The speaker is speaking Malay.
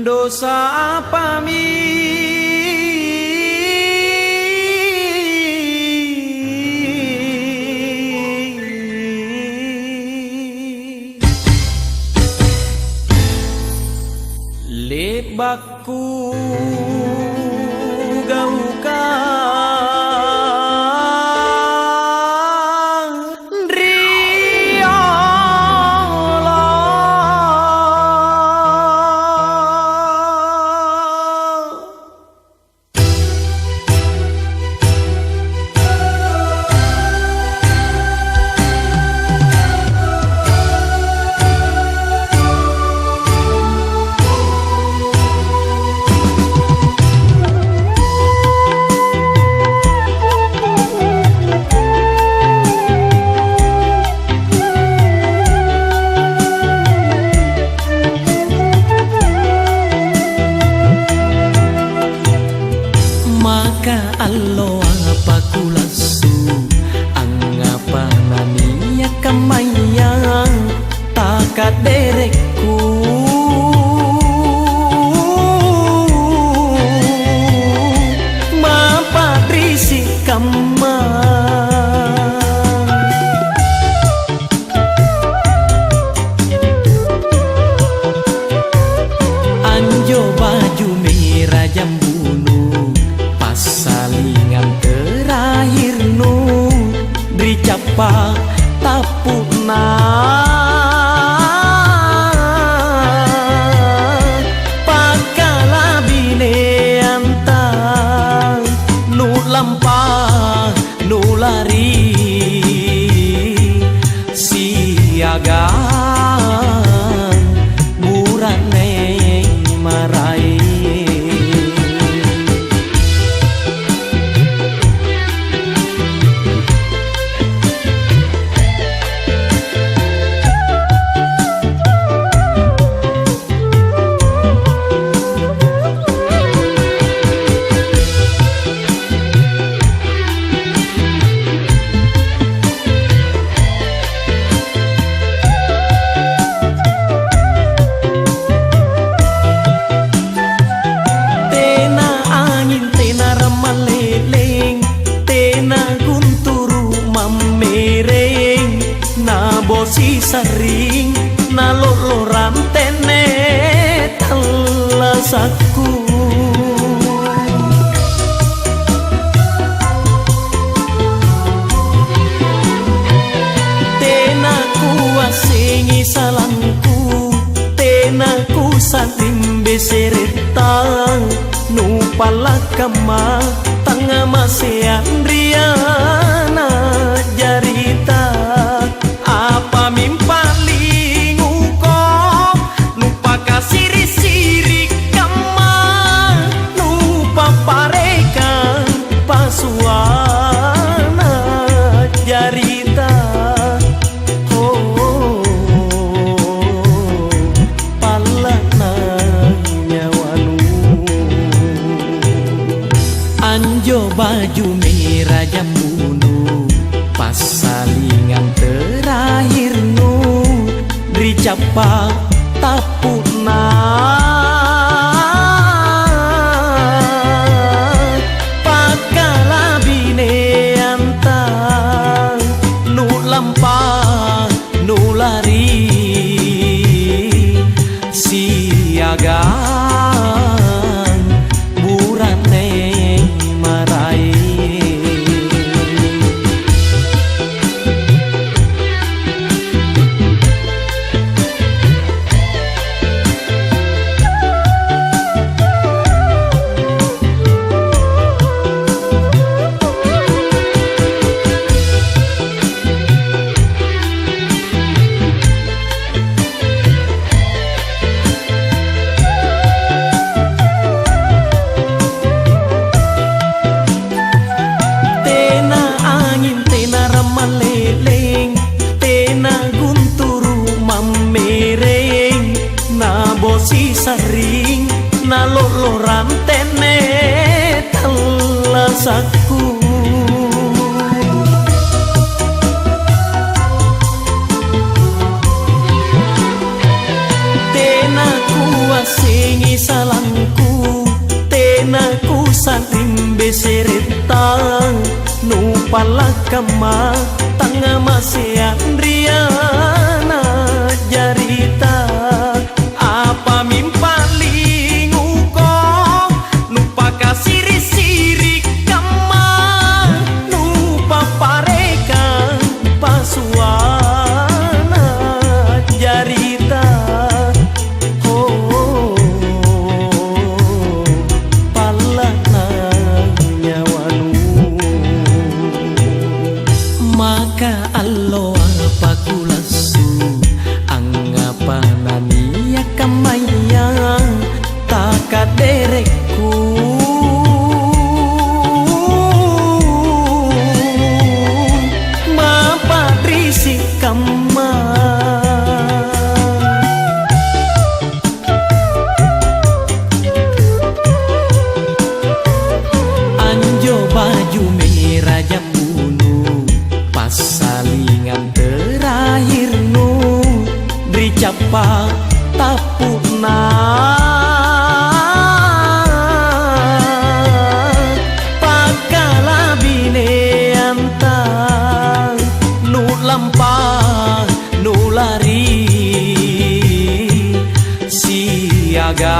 dosa pami lebakku allo apa kulasu angapa nania kamayang takat derekku mapadrisi kama anjo baju merah jambu salingan terakhir nu beri capa tapuna pakala bineanta nu lampah nu lari siaga murane marai bosi sering naloloran tene talasaku tenaku asingi salangku tenaku satim beseretang nu palakama tanga masean riana jarita apa mimpaling uko lupa kasiri-siri kama lupa parekan pasuana jarita palana nyawanu anjo baju merah jambunu pas salingan terakhir nu beri capa tapuna pakala bineanta nu lampah nu lari siaga murane marai bosi sering naloloran tene talasaku tenaku asingi palakama tanga masean riana jarita apa mimpaling uko nupa kasiri-siri kama nupa parekan pasuana jarita oh palana nyawanu maka allo apa kulasu anggapanani ya kamaya takaderekku mapadrisi kama anjo baju merah jambunu pasalingan terakhir nu dicapa tapuna pakala bineanta nu lampah nu lari siaga